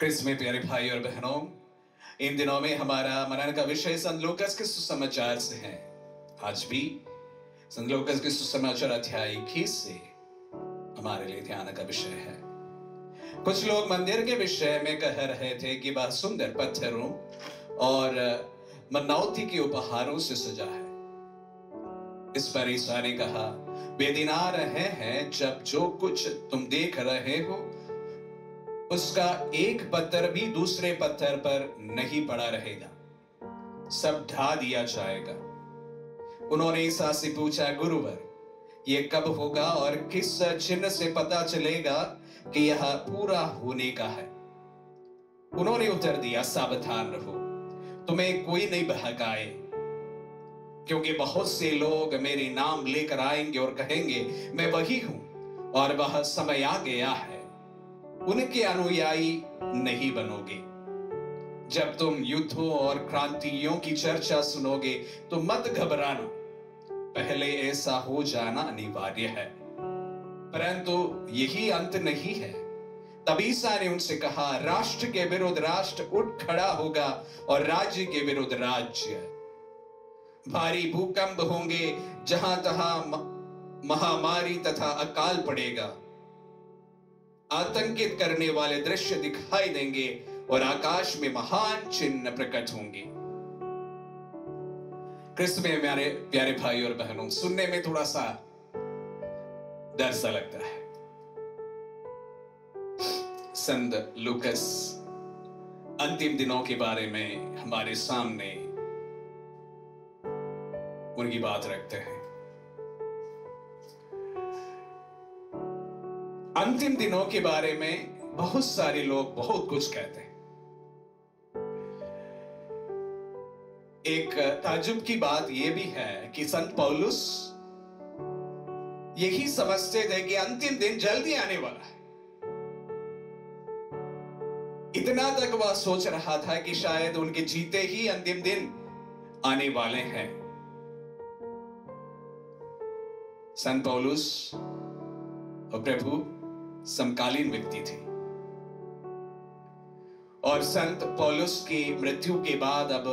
Chris में प्यारे भाई और बहनों, इन दिनों में हमारा मनन का विषय संत लूकास के सुसमाचार से है। आज भी संत लूकास के सुसमाचार अध्याय 21 से हमारे लिए ध्यान का विषय है। कुछ लोग मंदिर के विषय में कह रहे थे कि वह सुंदर पत्थरों और मनौती के उपहारों से सजा है। इस पर ईसा ने कहा, वे दिन आ रहे हैं जब जो कुछ तुम देख रहे हो उसका एक पत्थर भी दूसरे पत्थर पर नहीं पड़ा रहेगा, सब ढा दिया जाएगा। उन्होंने ईसा से पूछा, गुरुवर, ये कब होगा और किस चिन्ह से पता चलेगा कि यह पूरा होने का है? उन्होंने उत्तर दिया, सावधान रहो, तुम्हें कोई नहीं बहकाए, क्योंकि बहुत से लोग मेरे नाम लेकर आएंगे और कहेंगे मैं वही हूं, और वह समय आ गया है, उनके अनुयायी नहीं बनोगे। जब तुम युद्धों और क्रांतियों की चर्चा सुनोगे तो मत घबराना, पहले ऐसा हो जाना अनिवार्य है, परंतु यही अंत नहीं है। तब ईसा ने उनसे कहा, राष्ट्र के विरुद्ध राष्ट्र उठ खड़ा होगा और राज्य के विरुद्ध राज्य। भारी भूकंप होंगे, जहां तहां महामारी तथा अकाल पड़ेगा, आतंकित करने वाले दृश्य दिखाई देंगे और आकाश में महान चिन्ह प्रकट होंगे। क्रिस्त में मेरे प्यारे भाई और बहनों, सुनने में थोड़ा सा डर सा लगता है। संत लूकास अंतिम दिनों के बारे में हमारे सामने उनकी बात रखते हैं। अंतिम दिनों के बारे में बहुत सारे लोग बहुत कुछ कहते हैं। एक ताज्जुब की बात यह भी है कि संत पौलुस यही समझते थे कि अंतिम दिन जल्दी आने वाला है। इतना तक वह सोच रहा था कि शायद उनके जीते ही अंतिम दिन आने वाले हैं। संत पौलुस और प्रभु समकालीन व्यक्ति थे, और संत पौलुस की मृत्यु के बाद अब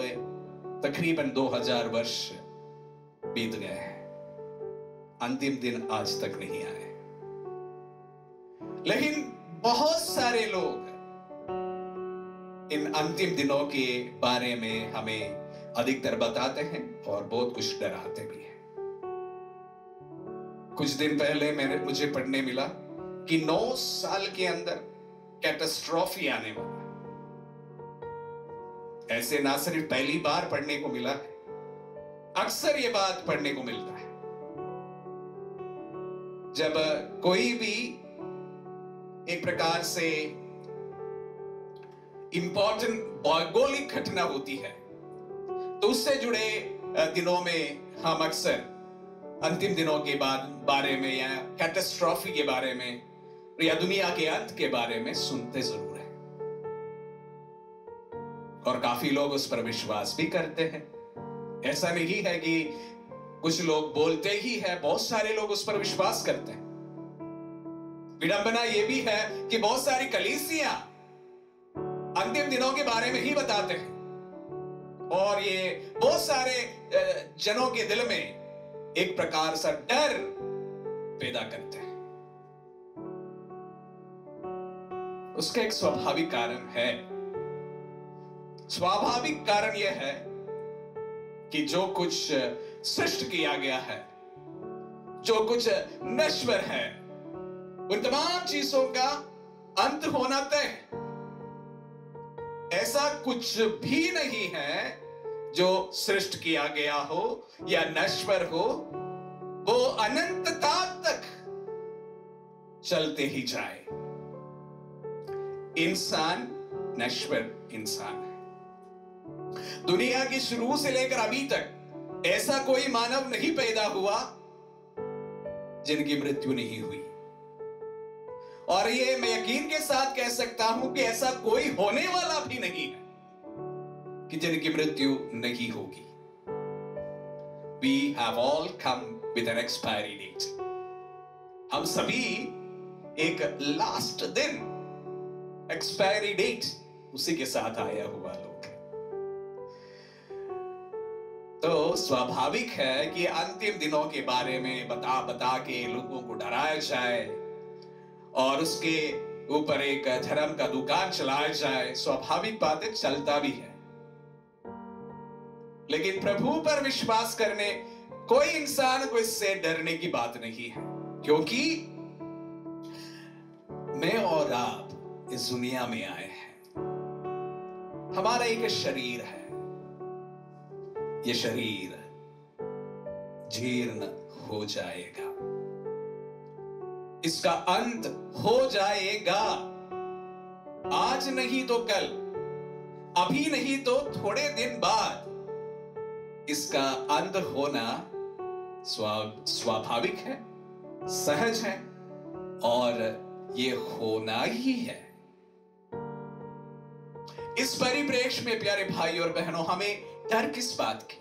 तकरीबन 2000 वर्ष बीत गए हैं। अंतिम दिन आज तक नहीं आए, लेकिन बहुत सारे लोग इन अंतिम दिनों के बारे में हमें अधिकतर बताते हैं और बहुत कुछ डराते भी हैं। कुछ दिन पहले मुझे पढ़ने मिला कि 9 साल के अंदर कैटास्ट्रॉफी आने वाला है। ऐसे ना सिर्फ पहली बार पढ़ने को मिला है, अक्सर ये बात पढ़ने को मिलता है। जब कोई भी एक प्रकार से इंपॉर्टेंट भौगोलिक घटना होती है तो उससे जुड़े दिनों में हम अक्सर अंतिम दिनों के बारे में या कैटास्ट्रॉफी के बारे में या दुनिया के अंत के बारे में सुनते जरूर हैं, और काफी लोग उस पर विश्वास भी करते हैं। ऐसा नहीं है कि कुछ लोग बोलते ही है, बहुत सारे लोग उस पर विश्वास करते हैं। विडंबना यह भी है कि बहुत सारी कलीसियां अंतिम दिनों के बारे में ही बताते हैं, और ये बहुत सारे जनों के दिल में एक प्रकार सा डर पैदा करते हैं। उसका एक स्वाभाविक कारण है। स्वाभाविक कारण यह है कि जो कुछ सृष्ट किया गया है, जो कुछ नश्वर है, उन तमाम चीजों का अंत होना तय है। ऐसा कुछ भी नहीं है जो सृष्ट किया गया हो या नश्वर हो, वो अनंतता तक चलते ही जाए। इंसान नश्वर इंसान है। दुनिया की शुरू से लेकर अभी तक ऐसा कोई मानव नहीं पैदा हुआ जिनकी मृत्यु नहीं हुई, और ये मैं यकीन के साथ कह सकता हूं कि ऐसा कोई होने वाला भी नहीं है कि जिनकी मृत्यु नहीं होगी। We have all come with an expiry date. हम सभी एक लास्ट दिन एक्सपायरी डेट उसी के साथ आया हुआ लोग है। तो स्वाभाविक है कि अंतिम दिनों के बारे में बता बता के लोगों को डराया जाए और उसके ऊपर एक धर्म का दुकान चलाया जाए। स्वाभाविक बातें चलता भी है, लेकिन प्रभु पर विश्वास करने कोई इंसान को इससे डरने की बात नहीं है, क्योंकि मैं और आप इस दुनिया में आए हैं। हमारा एक शरीर है, ये शरीर जीर्ण हो जाएगा, इसका अंत हो जाएगा। आज नहीं तो कल, अभी नहीं तो थोड़े दिन बाद इसका अंत होना स्वाभाविक है, सहज है और ये होना ही है। इस परिप्रेक्ष्य में प्यारे भाई और बहनों, हमें डर किस बात की?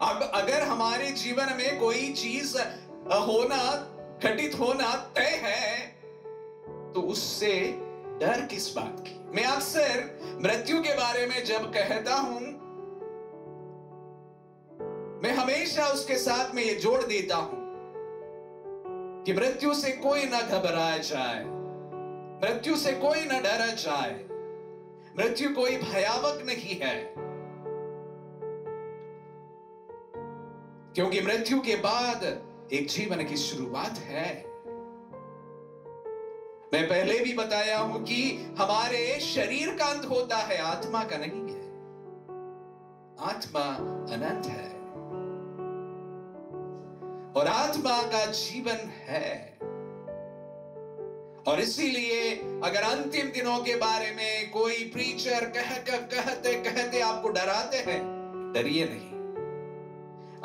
अब अगर हमारे जीवन में कोई चीज होना, घटित होना तय है, तो उससे डर किस बात की? मैं अक्सर मृत्यु के बारे में जब कहता हूं, मैं हमेशा उसके साथ में ये जोड़ देता हूं कि मृत्यु से कोई ना घबराया जाए, मृत्यु से कोई ना डरा जाए। मृत्यु कोई भयावह नहीं है, क्योंकि मृत्यु के बाद एक जीवन की शुरुआत है। मैं पहले भी बताया हूं कि हमारे शरीर का अंत होता है, आत्मा का नहीं है। आत्मा अनंत है और आत्मा का जीवन है। और इसीलिए अगर अंतिम दिनों के बारे में कोई प्रीचर कहते कहते आपको डराते हैं, डरिए नहीं।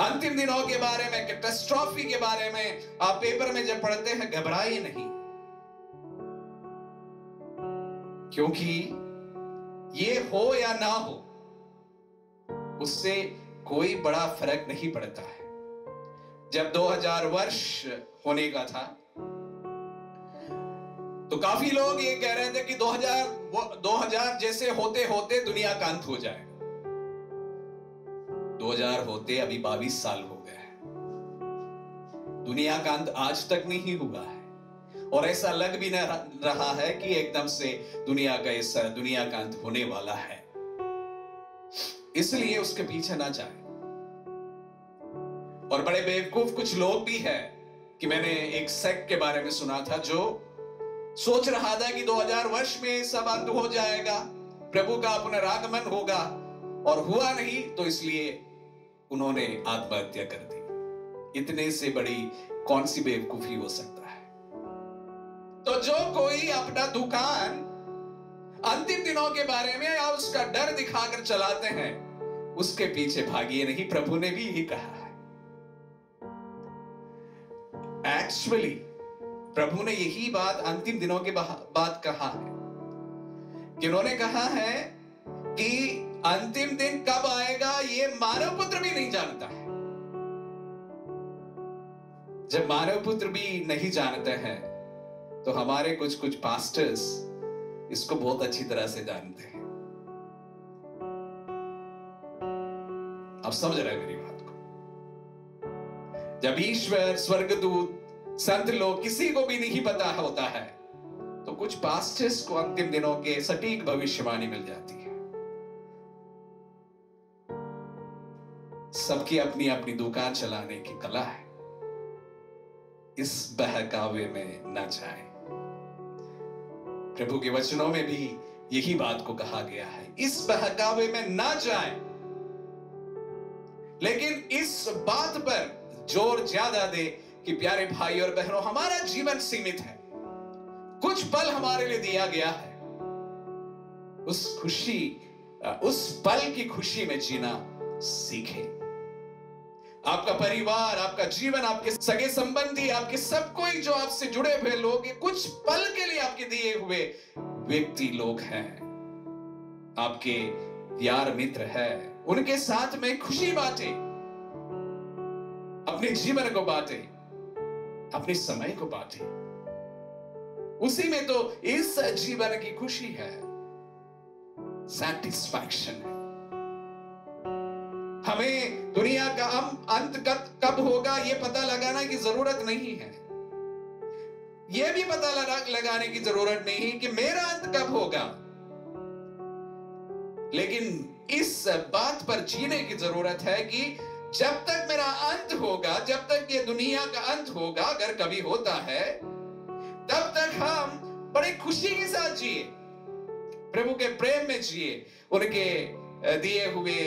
अंतिम दिनों के बारे में, कैटास्ट्रॉफी के बारे में आप पेपर में जब पढ़ते हैं, घबराइए नहीं, क्योंकि ये हो या ना हो, उससे कोई बड़ा फर्क नहीं पड़ता है। जब 2000 वर्ष होने का था, तो काफी लोग ये कह रहे थे कि 2000 जैसे होते होते दुनिया का अंत हो जाएगा। 2000 होते अभी 22 साल हो गए हैं, दुनिया का अंत आज तक नहीं हुआ है, और ऐसा लग भी नहीं रहा है कि एकदम से दुनिया का अंत होने वाला है। इसलिए उसके पीछे ना जाए। और बड़े बेवकूफ कुछ लोग भी हैं कि मैंने एक सेक्ट के बारे में सुना था जो सोच रहा था कि 2000 वर्ष में सब अंत हो जाएगा, प्रभु का पुनरागमन होगा, और हुआ नहीं, तो इसलिए उन्होंने आत्महत्या कर दी। इतने से बड़ी कौन सी बेवकूफी हो सकता है? तो जो कोई अपना दुकान अंतिम दिनों के बारे में या उसका डर दिखाकर चलाते हैं, उसके पीछे भागिए नहीं। प्रभु ने भी यही कहा है। एक्चुअली प्रभु ने यही बात अंतिम दिनों के बाद कहा है, कि उन्होंने कहा है कि अंतिम दिन कब आएगा ये मानव पुत्र भी नहीं जानता है। जब मानव पुत्र भी नहीं जानते हैं, तो हमारे कुछ पास्टर्स इसको बहुत अच्छी तरह से जानते हैं। आप समझ रहे हैं मेरी बात को? जब ईश्वर, स्वर्गदूत, संत लोग, किसी को भी नहीं पता होता है, तो कुछ पास्टर्स को अंतिम दिनों के सटीक भविष्यवाणी मिल जाती है। सबकी अपनी अपनी दुकान चलाने की कला है। इस बहकावे में न जाए। प्रभु के वचनों में भी यही बात को कहा गया है, इस बहकावे में न जाए। लेकिन इस बात पर जोर ज्यादा दे कि प्यारे भाई और बहनों, हमारा जीवन सीमित है, कुछ पल हमारे लिए दिया गया है। उस पल की खुशी में जीना सीखें। आपका परिवार, आपका जीवन, आपके सगे संबंधी, आपके सब कोई जो आपसे जुड़े हुए लोग, कुछ पल के लिए आपके दिए हुए व्यक्ति लोग हैं, आपके यार मित्र हैं, उनके साथ में खुशी बांटे, अपने जीवन को बांटे, अपने समय को बांटे। उसी में तो इस जीवन की खुशी है, सैटिस्फैक्शन है। हमें दुनिया का अंत कब होगा यह पता लगाने की जरूरत नहीं है। यह भी पता लगाने की जरूरत नहीं कि मेरा अंत कब होगा, लेकिन इस बात पर जीने की जरूरत है कि जब तक मेरा अंत होगा, जब तक ये दुनिया का अंत होगा, अगर कभी होता है, तब तक हम बड़ी खुशी के साथ जिए, प्रभु के प्रेम में जिए, उनके दिए हुए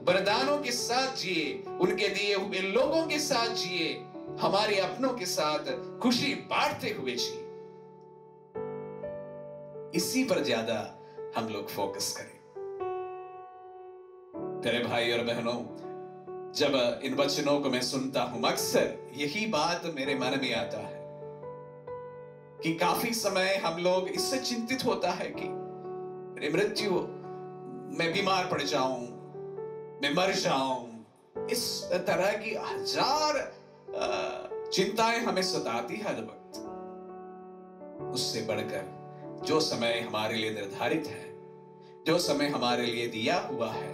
वरदानों के साथ जिए, उनके दिए हुए लोगों के साथ जिए, हमारे अपनों के साथ खुशी बांटते हुए जिए। इसी पर ज्यादा हम लोग फोकस करें। तेरे भाई और बहनों, जब इन वचनों को मैं सुनता हूं, अक्सर यही बात मेरे मन में आता है कि काफी समय हम लोग इससे चिंतित होता है कि मेरी मृत्यु, मैं बीमार पड़ जाऊं, मैं मर जाऊं। इस तरह की हजार चिंताएं हमें सताती हर वक्त। उससे बढ़कर जो समय हमारे लिए निर्धारित है, जो समय हमारे लिए दिया हुआ है,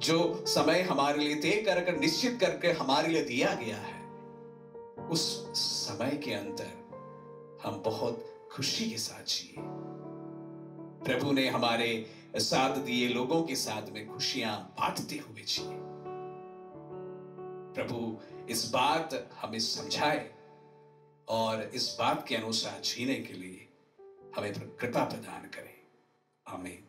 जो समय हमारे लिए तय कर निश्चित करके हमारे लिए दिया गया है, उस समय के अंदर हम बहुत खुशी के साथ जिए। प्रभु ने हमारे साथ दिए लोगों के साथ में खुशियां बांटते हुए जिए। प्रभु इस बात हमें समझाए और इस बात के अनुसार जीने के लिए हमें कृपा प्रदान करें। आमीन।